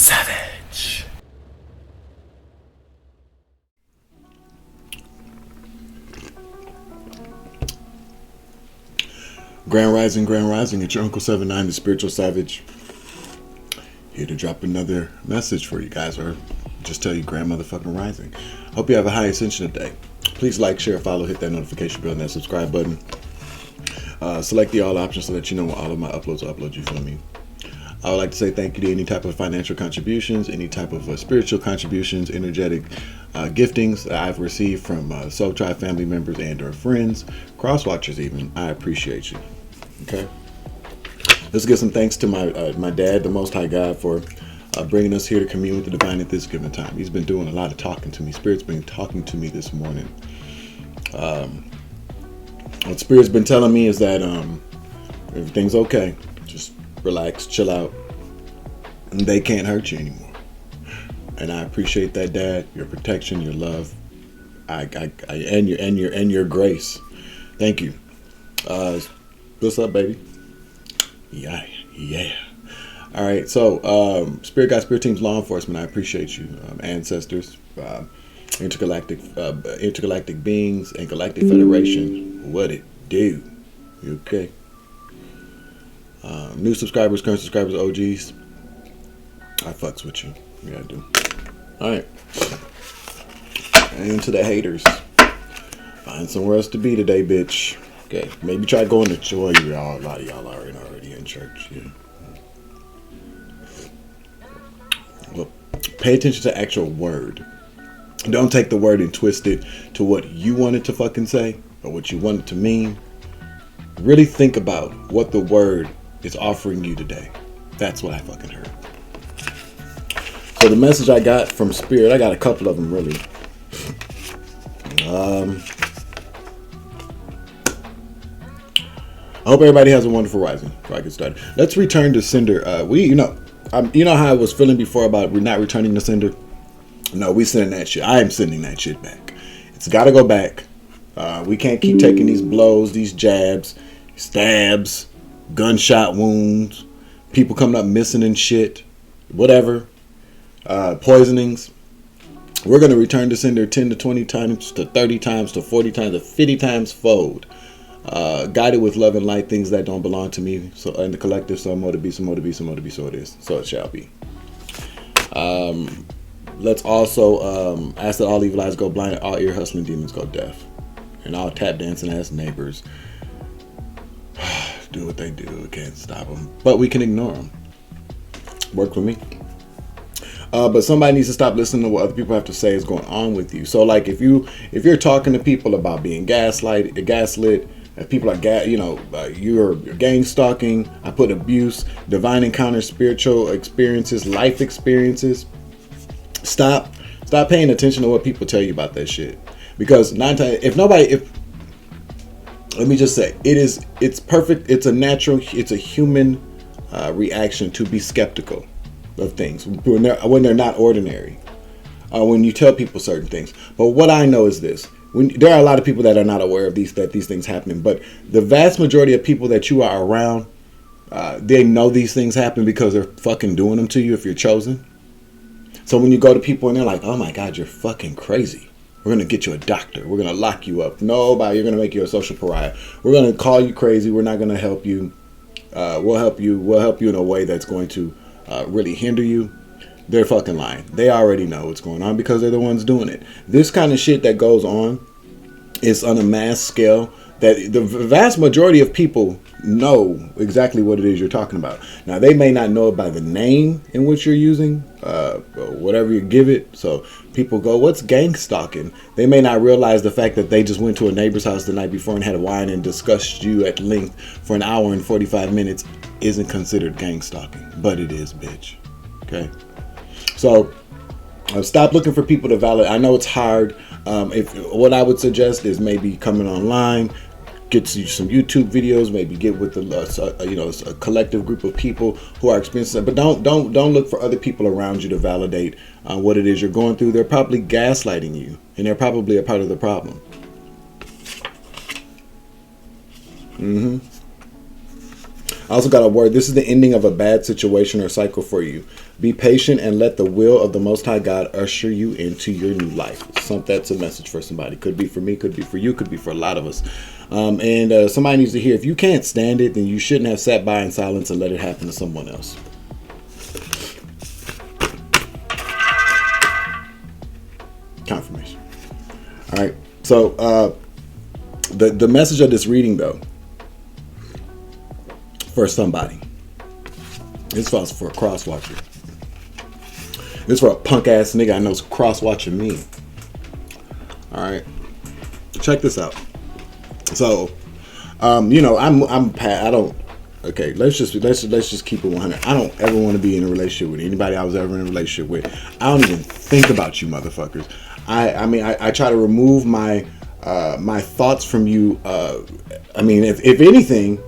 Savage. Grand Rising, it's your Uncle 79, the Spiritual Savage. Here to drop another message for you guys, or just tell you Grand Motherfucking Rising. Hope you have a high ascension today. Please like, share, follow, hit that notification bell and that subscribe button. Select the all options so that you know when all of my uploads are uploaded, you feel me? I would like to say thank you to any type of financial contributions, any type of spiritual contributions, energetic giftings that I've received from Soul Tribe family members and or friends, cross-watchers even. I appreciate you. Okay? Let's give some thanks to my dad, the Most High God, for bringing us here to commune with the divine at this given time. He's been doing a lot of talking to me. Spirit's been talking to me this morning. What Spirit's been telling me is that everything's okay. Just relax, chill out, and they can't hurt you anymore. And I appreciate that, Dad. Your protection, your love, and your grace. Thank you. What's up, baby? Yeah. All right. So, Spirit Guide, Spirit Teams, Law Enforcement. I appreciate you, ancestors, intergalactic beings, and Galactic Federation. What it do? You okay? New subscribers, current subscribers, OGs. I fucks with you. Yeah, I do. All right. And to the haters, find somewhere else to be today, bitch. Okay. Maybe try going to church. A lot of y'all are already in church. Yeah. Well, pay attention to the actual word. Don't take the word and twist it to what you want it to fucking say or what you want it to mean. Really think about what the word is offering you today. That's what I fucking heard. So the message I got from Spirit, I got a couple of them really. I hope everybody has a wonderful rising before I get started. Let's return to sender. You know how I was feeling before about not returning to sender? No, we sending that shit. I am sending that shit back. It's got to go back. We can't keep taking these blows, these jabs, stabs, gunshot wounds, people coming up missing and shit, whatever, poisonings. We're going to return to sender 10 to 20 times to 30 times to 40 times to 50 times fold. Guided with love and light, things that don't belong to me. So in the collective, so more to be, so more to be, so more to be, so it is, so it shall be. Let's also ask that all evil eyes go blind, all ear hustling demons go deaf, and all tap dancing ass neighbors do what they do. We can't stop them, but we can ignore them. Work for me. But somebody needs to stop listening to what other people have to say is going on with you. So, like, if you're talking to people about being gaslit, if people are you're gang stalking. I put abuse, divine encounters, spiritual experiences, life experiences. Stop paying attention to what people tell you about that shit. Because let me just say, it's perfect. It's a natural, it's a human reaction to be skeptical of things when they're not ordinary. When you tell people certain things. But what I know is this: there are a lot of people that are not aware of these things happening. But the vast majority of people that you are around, they know these things happen because they're fucking doing them to you if you're chosen. So when you go to people and they're like, "Oh my God, you're fucking crazy. We're going to get you a doctor. We're going to lock you up. You're going to make you a social pariah. We're going to call you crazy. We're not going to help you. We'll help you in a way that's going to really hinder you." They're fucking lying. They already know what's going on because they're the ones doing it. This kind of shit that goes on is on a mass scale that the vast majority of people know exactly what it is you're talking about. Now, they may not know it by the name in which you're using, whatever you give it. So people go, "What's gang stalking?" They may not realize the fact that they just went to a neighbor's house the night before and had a wine and discussed you at length for an hour and 45 minutes isn't considered gang stalking. But it is, bitch. Okay? So stop looking for people to validate. I know it's hard. What I would suggest is maybe coming online, get you some YouTube videos, maybe get with a collective group of people who are experiencing it. But don't look for other people around you to validate what it is you're going through. They're probably gaslighting you, and they're probably a part of the problem. I also got a word. This is the ending of a bad situation or cycle for you. Be patient and let the will of the Most High God usher you into your new life. That's a message for somebody. Could be for me, could be for you, could be for a lot of us. And somebody needs to hear, if you can't stand it, then you shouldn't have sat by in silence and let it happen to someone else. Confirmation. All right. So the message of this reading, though, for somebody, this was for a cross watcher. This for a punk ass nigga I know's cross watching me. All right, check this out. So, you know, I don't. Okay, let's just keep it 100. I don't ever want to be in a relationship with anybody I was ever in a relationship with. I don't even think about you motherfuckers. I mean, I try to remove my my thoughts from you. I mean, if anything,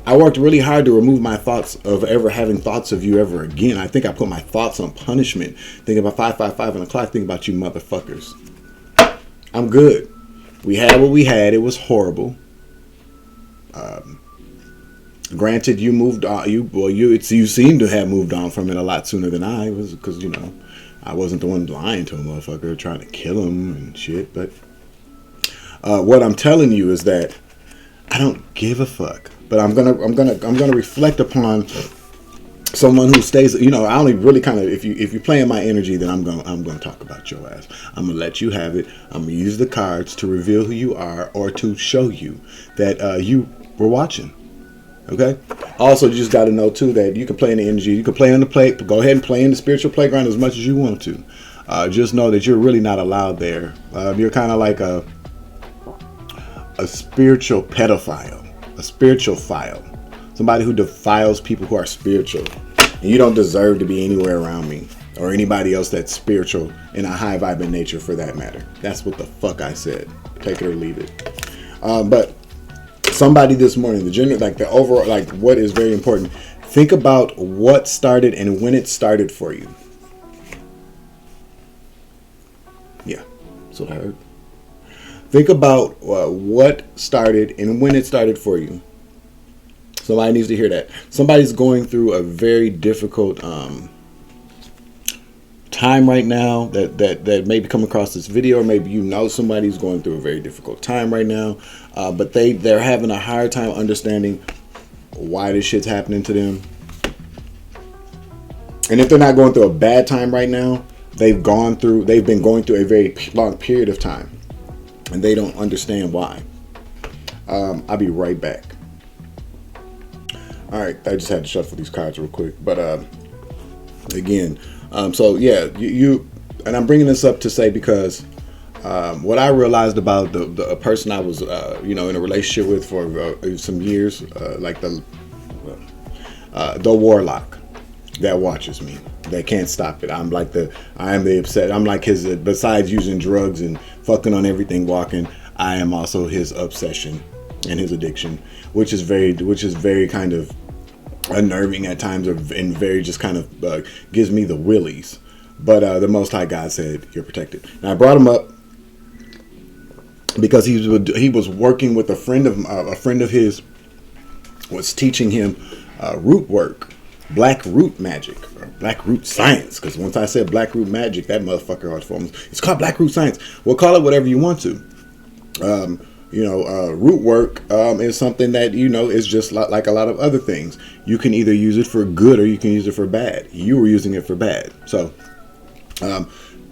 I worked really hard to remove my thoughts of ever having thoughts of you ever again. I think I put my thoughts on punishment. Thinking about 555 on the clock. Thinking about you motherfuckers. I'm good. We had what we had. It was horrible. Granted, you moved on. You seem to have moved on from it a lot sooner than I was, because you know I wasn't the one lying to a motherfucker, trying to kill him and shit. But what I'm telling you is that I don't give a fuck. But I'm gonna reflect upon someone who stays. You know, I only really kind of, if you play in my energy, then I'm gonna talk about your ass. I'm gonna let you have it. I'm gonna use the cards to reveal who you are or to show you that you were watching. Okay. Also, you just got to know too that you can play in the energy. You can play on the play. Go ahead and play in the spiritual playground as much as you want to. Just know that you're really not allowed there. You're kind of like a spiritual pedophile. A spiritual file, somebody who defiles people who are spiritual, and you don't deserve to be anywhere around me or anybody else that's spiritual in a high vibe in nature, for that matter. That's what the fuck I said. Take it or leave it. But somebody this morning, the overall, like what is very important. Think about what started and when it started for you. Yeah, that's what I heard. Think about what started and when it started for you. Somebody needs to hear that. Somebody's going through a very difficult time right now that maybe come across this video, or maybe you know somebody's going through a very difficult time right now, but they're having a hard time understanding why this shit's happening to them. And if they're not going through a bad time right now, they've been going through a very long period of time. And they don't understand why. I'll be right back. All right, I just had to shuffle these cards real quick. But again, so yeah, you and I'm bringing this up to say because what I realized about the person I was, in a relationship with for some years, like the warlock that watches me, that can't stop it. I am the upset. I'm like his. Besides using drugs and fucking on everything walking, I am also his obsession and his addiction, which is very kind of unnerving at times, and very just kind of gives me the willies. But the Most High God said, "You're protected." Now I brought him up because he was working with a friend of his, was teaching him root work. Black root magic, or black root science, because once I said black root magic, that motherfucker always forms. It's called black root science. Well, call it whatever you want to. Root work is something that is just like a lot of other things. You can either use it for good or you can use it for bad. You were using it for bad, so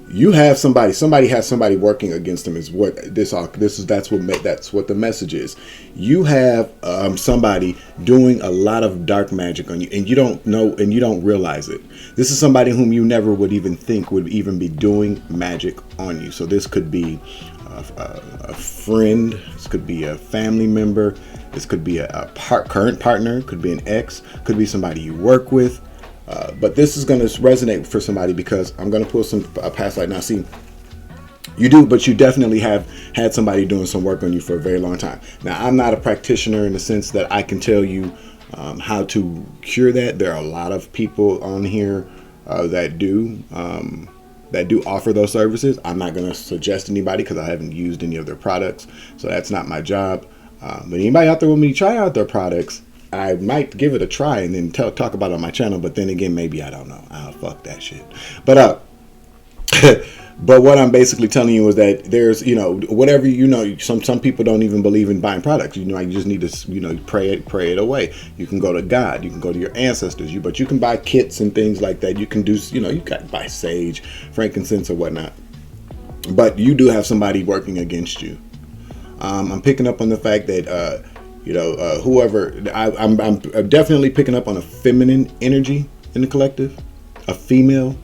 you have somebody has somebody working against them. Is what that's what the message is. You have somebody doing a lot of dark magic on you, and you don't know, and you don't realize it. This is somebody whom you never would even think would even be doing magic on you. So this could be a friend, this could be a family member, this could be a current partner, could be an ex, could be somebody you work with. But this is going to resonate for somebody because I'm going to pull some past life. Now, see, you do, but you definitely have had somebody doing some work on you for a very long time. Now, I'm not a practitioner in the sense that I can tell you how to cure that. There are a lot of people on here that do offer those services. I'm not going to suggest anybody because I haven't used any of their products, so that's not my job. But anybody out there with me, try out their products. I might give it a try and then talk about it on my channel. But then again, maybe I don't know. Fuck that shit. But but what I'm basically telling you is that there's, whatever, some people don't even believe in buying products. You just need to, pray it away. You can go to God. You can go to your ancestors. But you can buy kits and things like that. You can do, you got to buy sage, frankincense, or whatnot. But you do have somebody working against you. I'm picking up on the fact that, whoever, I'm definitely picking up on a feminine energy in the collective, a female.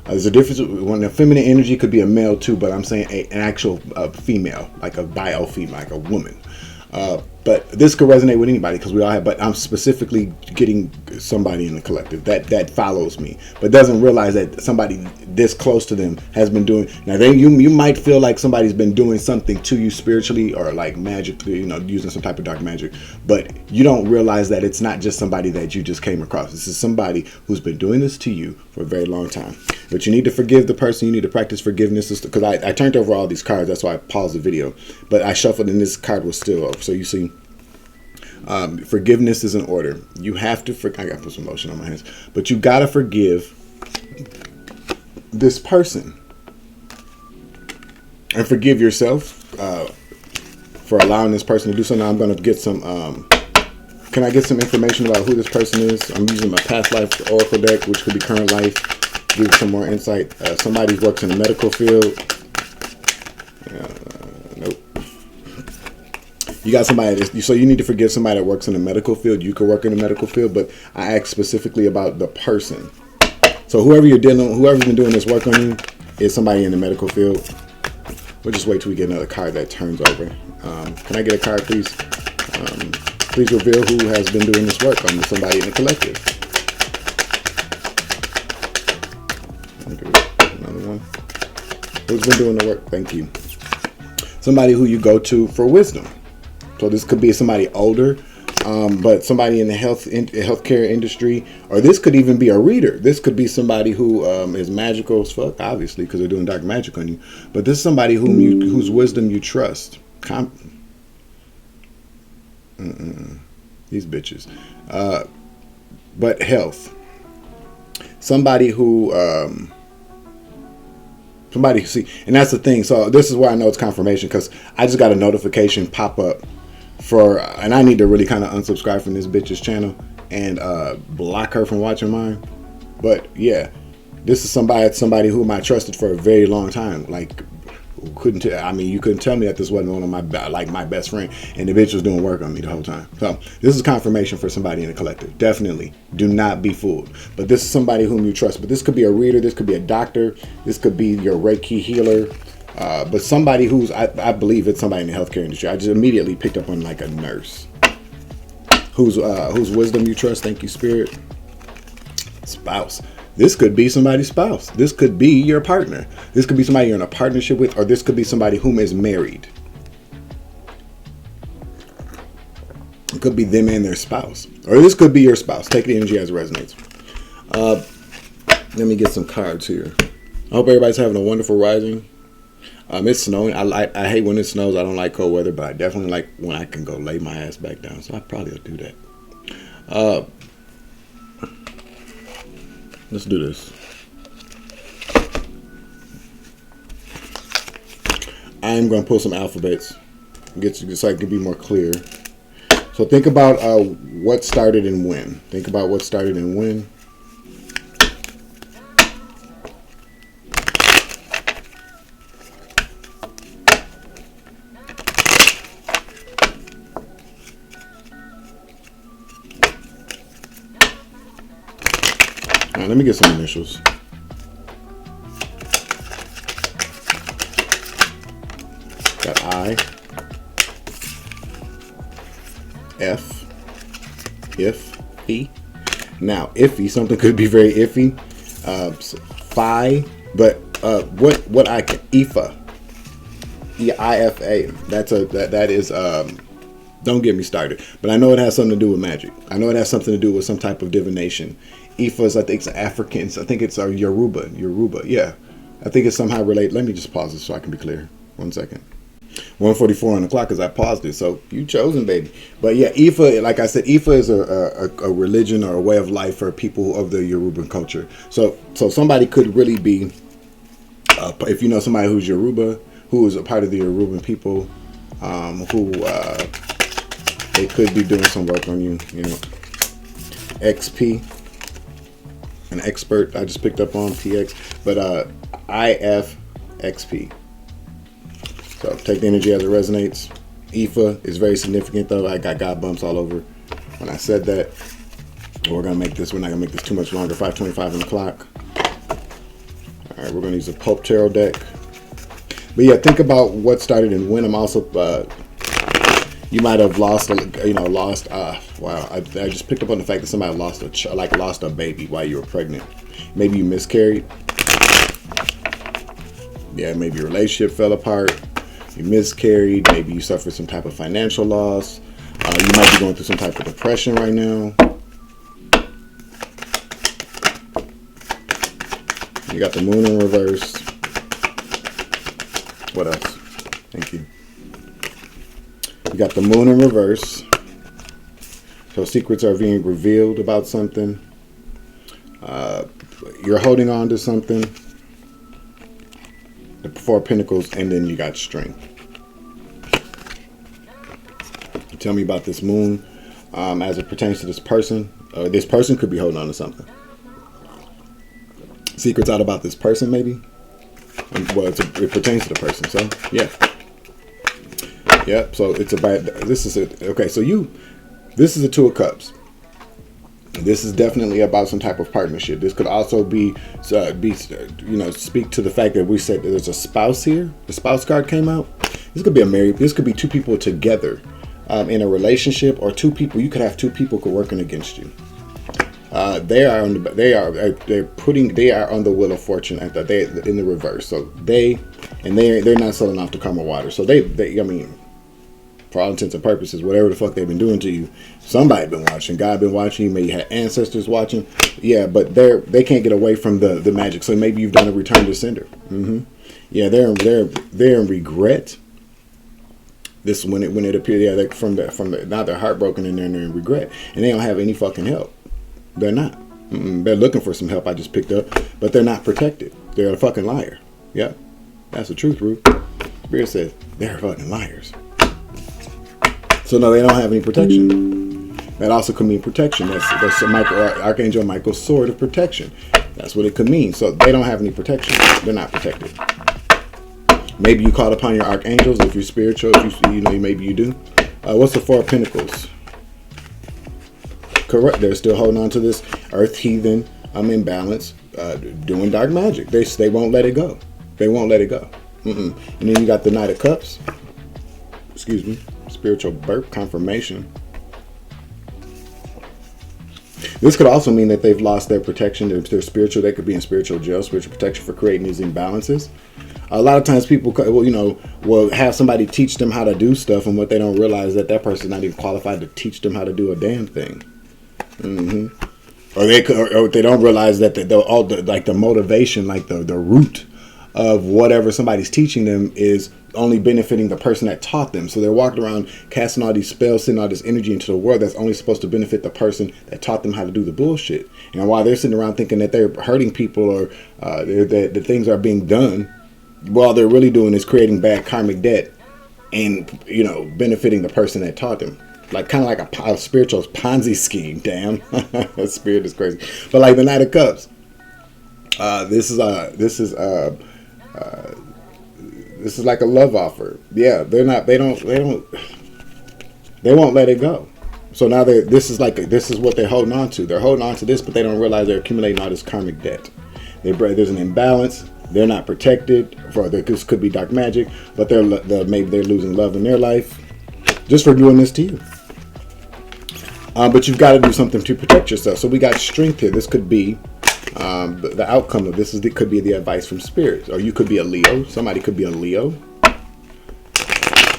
There's a difference when a feminine energy could be a male too, but I'm saying an actual female, like a bio female, like a woman. But this could resonate with anybody because we all have. But I'm specifically getting somebody in the collective that follows me, but doesn't realize that somebody this close to them has been doing. Now, you might feel like somebody's been doing something to you spiritually or like magically, using some type of dark magic, but you don't realize that it's not just somebody that you just came across. This is somebody who's been doing this to you for a very long time. But you need to forgive the person. You need to practice forgiveness. Because I turned over all these cards. That's why I paused the video. But I shuffled and this card was still up. So you see, forgiveness is in order. You have to I got to put some lotion on my hands. But you got to forgive this person. And forgive yourself for allowing this person to do something. Now I'm going to get some... can I get some information about who this person is? I'm using my past life oracle deck, which could be current life. Give some more insight. Somebody who works in the medical field. Nope. You got somebody. So you need to forgive somebody that works in the medical field. You could work in the medical field, but I asked specifically about the person. So whoever's been doing this work on you is somebody in the medical field. We'll just wait till we get another card that turns over. Can I get a card, please? Please reveal who has been doing this work on somebody in the collective. Another one. Who's been doing the work? Thank you. Somebody who you go to for wisdom. So this could be somebody older, but somebody in the healthcare industry, or this could even be a reader. This could be somebody who is magical as fuck, obviously, because they're doing dark magic on you. But this is somebody whose wisdom you trust. These bitches. But health. Somebody who see, and that's the thing. So this is where I know it's confirmation, because I just got a notification pop up and I need to really kind of unsubscribe from this bitch's channel and block her from watching mine. But yeah, this is somebody whom I trusted for a very long time. Like, you couldn't tell me that this wasn't one of my best friend, and the bitch was doing work on me the whole time. So this is confirmation for somebody in the collective. Definitely do not be fooled. But this is somebody whom you trust. But this could be a reader. This could be a doctor. This could be your Reiki healer. But somebody who's, I believe it's somebody in the healthcare industry. I just immediately picked up on like a nurse whose wisdom you trust. Thank you, Spirit. Spouse. This could be somebody's spouse. This could be your partner. This could be somebody you're in a partnership with, or this could be somebody whom is married. It could be them and their spouse. Or this could be your spouse. Take the energy as it resonates. Let me get some cards here. I hope everybody's having a wonderful rising. It's snowing. I hate when it snows. I don't like cold weather, but I definitely like when I can go lay my ass back down. So I probably will do that. Let's do this. I'm going to pull some alphabets so I can be more clear. So think about what started and when. Think about what started and when. Let me get some initials. Got I, F, if, E. Now, iffy, something could be very iffy. Phi, but what I can, IFA, EIFA. That is don't get me started. But I know it has something to do with magic. I know it has something to do with some type of divination. Ifa is, I think, it's Africans. I think it's Yoruba. Yeah. I think it's somehow related. Let me just pause this so I can be clear. 1 second. 1:44 on the clock because I paused it. So you chosen, baby. But yeah, Ifa, like I said, Ifa is a religion or a way of life for people of the Yoruban culture. So somebody could really be, if you know somebody who's Yoruba, who is a part of the Yoruban people, who they could be doing some work on you. You know, XP, an expert. I just picked up on PX, but IFXP. So take the energy as it resonates. Ifa is very significant though. I got God bumps all over when I said that. We're gonna make this. We're not gonna make this too much longer. 5:25 on the clock. All right, we're gonna use a Pope Tarot deck. But yeah, think about what started and when. I'm also. You might have lost. Wow. I just picked up on the fact that somebody lost a baby while you were pregnant. Maybe you miscarried. Yeah, maybe your relationship fell apart. You miscarried. Maybe you suffered some type of financial loss. You might be going through some type of depression right now. You got the moon in reverse. What else? Thank you. You got the moon in reverse. So secrets are being revealed about something. You're holding on to something. The Four of Pentacles, and then you got strength. Tell me about this moon as it pertains to this person. This person could be holding on to something. Secrets out about this person, maybe. Well, it pertains to the person. So yeah, so it's about this is it. Okay, so this is a Two of Cups. This is definitely about some type of partnership. This could also be speak to the fact that we said that there's a spouse here. The spouse card came out. This could be This could be two people together in a relationship, or two people. You could have two people working against you. They are on the wheel of fortune in the reverse. So they're not selling off the karma water. So they for all intents and purposes, whatever the fuck they've been doing to you, somebody been watching. God been watching. You may have ancestors watching. Yeah, but they can't get away from the magic. So maybe you've done a return to sender. Yeah, they're in regret. This when it appears. Yeah, now they're heartbroken and they're in regret, and they don't have any fucking help. They're not. They're looking for some help. I just picked up, but they're not protected. They're a fucking liar. Yeah, that's the truth, Ruth. Spirit says they're fucking liars. So no, they don't have any protection. That also could mean protection. That's Archangel Michael's sword of protection. That's what it could mean. So they don't have any protection. They're not protected. Maybe you called upon your archangels if you're spiritual. If maybe you do. What's the Four of Pentacles? Correct. They're still holding on to this earth heathen imbalance, doing dark magic. They won't let it go. They won't let it go. And then you got the Knight of Cups. Excuse me. Spiritual birth confirmation. This could also mean that they've lost their protection. If they're spiritual, they could be in spiritual jail, spiritual protection for creating these imbalances. A lot of times people will have somebody teach them how to do stuff, and what they don't realize that person's not even qualified to teach them how to do a damn thing. Or they don't realize that the motivation, like the root of whatever somebody's teaching them is only benefiting the person that taught them. So they're walking around casting all these spells, sending all this energy into the world that's only supposed to benefit the person that taught them how to do the bullshit. And while they're sitting around thinking that they're hurting people or that things are being done, all they're really doing is creating bad karmic debt and benefiting the person that taught them. Like kind of like a spiritual Ponzi scheme. Damn, that spirit is crazy. But like the Knight of Cups, this is like a love offer. Yeah, they won't let it go. So now this is what they're holding on to. They're holding on to this, but they don't realize they're accumulating all this karmic debt. There's an imbalance. They're not protected. This could be dark magic, but maybe they're losing love in their life just for doing this to you. But you've got to do something to protect yourself. So we got strength here. This could be the outcome of this. Could be the advice from spirits, or you could be a Leo. Somebody could be a Leo.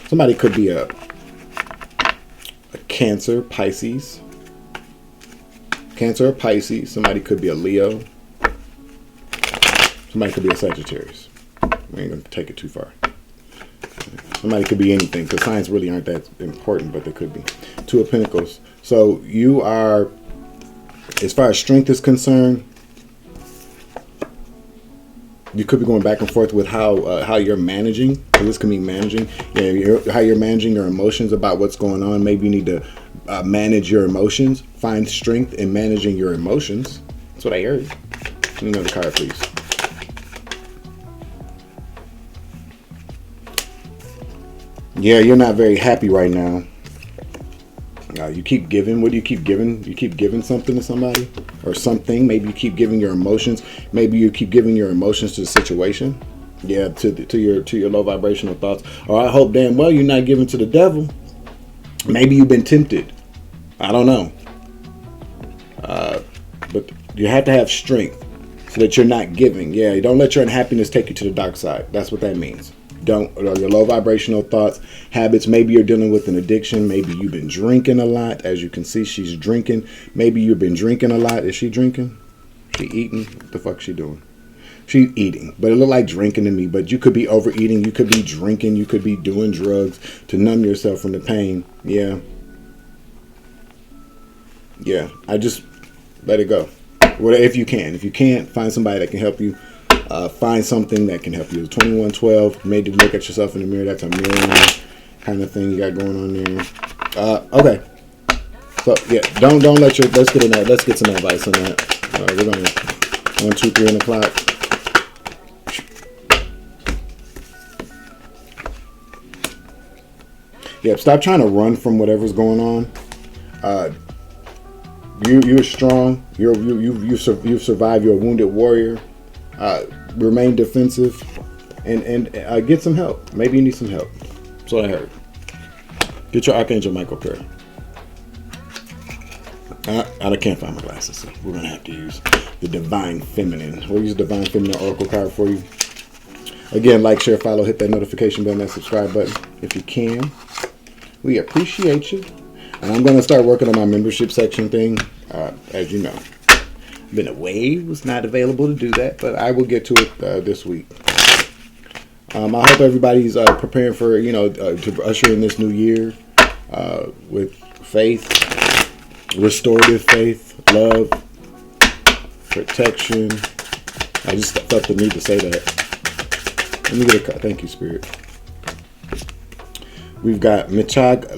Somebody could be a Cancer, Pisces. Cancer or Pisces. Somebody could be a Leo. Somebody could be a Sagittarius. We ain't gonna take it too far. Somebody could be anything, because signs really aren't that important, but they could be. Two of Pentacles. So you are, as far as strength is concerned, you could be going back and forth with how you're managing. So this can be managing. Yeah, how you're managing your emotions about what's going on. Maybe you need to manage your emotions. Find strength in managing your emotions. That's what I heard. Give me another card, please. Yeah, you're not very happy right now. You keep giving. What do you keep giving? You keep giving something to somebody or something. Maybe you keep giving your emotions. Maybe you keep giving your emotions to the situation. Yeah, to your low vibrational thoughts. Or I hope damn well you're not giving to the devil. Maybe you've been tempted. I don't know. But you have to have strength so that you're not giving. Yeah, you don't let your unhappiness take you to the dark side. That's what that means. Don't, or your low vibrational thoughts, habits. Maybe you're dealing with an addiction. Maybe you've been drinking a lot. As you can see, she's drinking. Maybe you've been drinking a lot. Is she drinking? She eating? What the fuck she doing? She's eating, but it look like drinking to me. But you could be overeating. You could be drinking. You could be doing drugs to numb yourself from the pain. Yeah. Yeah. I just let it go. Well, if you can. If you can't, find somebody that can help you. Find something that can help you. 2112, made you look at yourself in the mirror. That's a mirror kind of thing you got going on there. Okay. So yeah, don't let your, let's get some advice on that. We're gonna 1, 2, 3 on the clock. Yeah, stop trying to run from whatever's going on. You're strong. You've survived. You're a wounded warrior. Remain defensive and get some help. Maybe you need some help. That's what I heard. Get your Archangel Michael prayer. I can't find my glasses, so we're going to have to use the Divine Feminine. We'll use the Divine Feminine Oracle card for you. Again, like, share, follow, hit that notification button, that subscribe button if you can. We appreciate you. And I'm going to start working on my membership section thing, as you know. Been away, was not available to do that, but I will get to it this week. I hope everybody's preparing for, to usher in this new year with faith, restorative faith, love, protection. I just felt the need to say that. Let me get a card. Thank you, Spirit. We've got Michag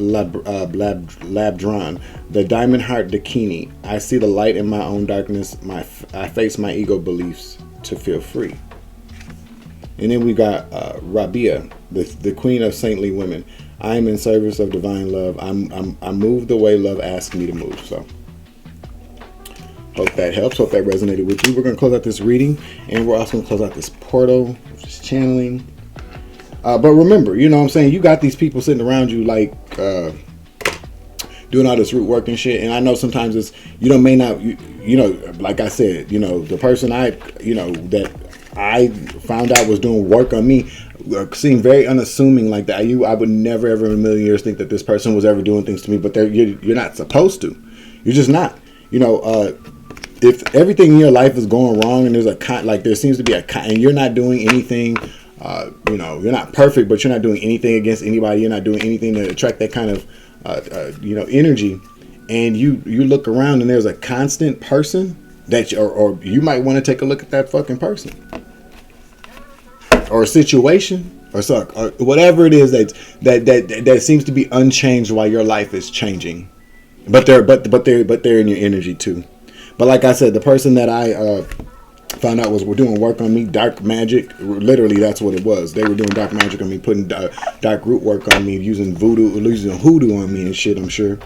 Labdran, the Diamond Heart Dakini. I see the light in my own darkness. I face my ego beliefs to feel free. And then we got Rabia, the Queen of Saintly Women. I am in service of divine love. I move the way love asks me to move. So hope that helps. Hope that resonated with you. We're going to close out this reading, and we're also going to close out this portal, which is channeling. But remember, you know what I'm saying? You got these people sitting around you like doing all this root work and shit. And I know sometimes it's, may not, like I said, the person that I found out was doing work on me seemed very unassuming like that. I would never ever in a million years think that this person was ever doing things to me, but you're not supposed to. You're just not. If everything in your life is going wrong and there seems to be and you're not doing anything, you're not perfect, but you're not doing anything against anybody. You're not doing anything to attract that kind of, energy. And you look around and there's a constant person that, or you might want to take a look at that fucking person or a situation or whatever it is that seems to be unchanged while your life is changing, but they're in your energy too. But like I said, the person that I found out were doing work on me, dark magic. Literally, that's what it was. They were doing dark magic on me, putting dark root work on me, using hoodoo on me and shit, I'm sure.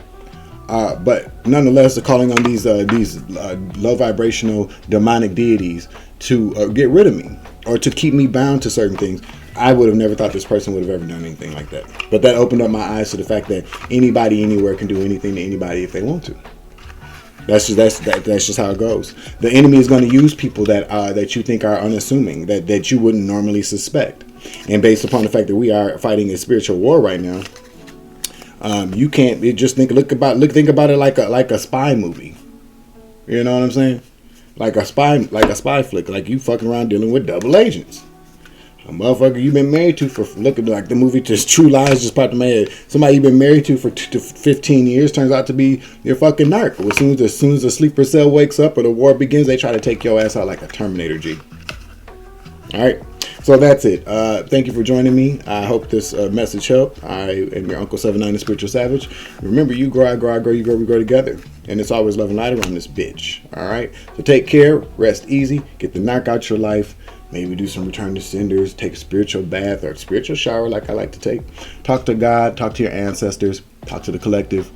But nonetheless, they're calling on these low vibrational demonic deities to get rid of me or to keep me bound to certain things. I would have never thought this person would have ever done anything like that. But that opened up my eyes to the fact that anybody anywhere can do anything to anybody if they want to. That's just how it goes. The enemy is going to use people that you think are unassuming, that you wouldn't normally suspect. And based upon the fact that we are fighting a spiritual war right now, you can't just think about it like a spy movie. You know what I'm saying? Like a spy flick. Like you fucking around dealing with double agents. A motherfucker you've been married to for looking like the movie just True Lies just popped in my head. Somebody you've been married to for 15 years turns out to be your fucking narc. As soon as the sleeper cell wakes up or the war begins, they try to take your ass out like a Terminator G. All right. So that's it. Thank you for joining me. I hope this message helped. I am your Uncle 79, the Spiritual Savage. Remember, you grow, I grow, I grow, you grow, we grow together. And it's always love and light around this bitch. All right? So take care, rest easy, get the narc out your life. Maybe do some return to senders, take a spiritual bath or a spiritual shower like I like to take. Talk to God, talk to your ancestors, talk to the collective.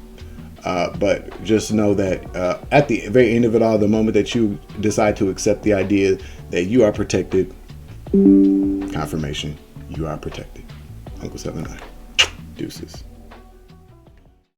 But just know that at the very end of it all, the moment that you decide to accept the idea that you are protected, confirmation, you are protected. Uncle 79. Deuces.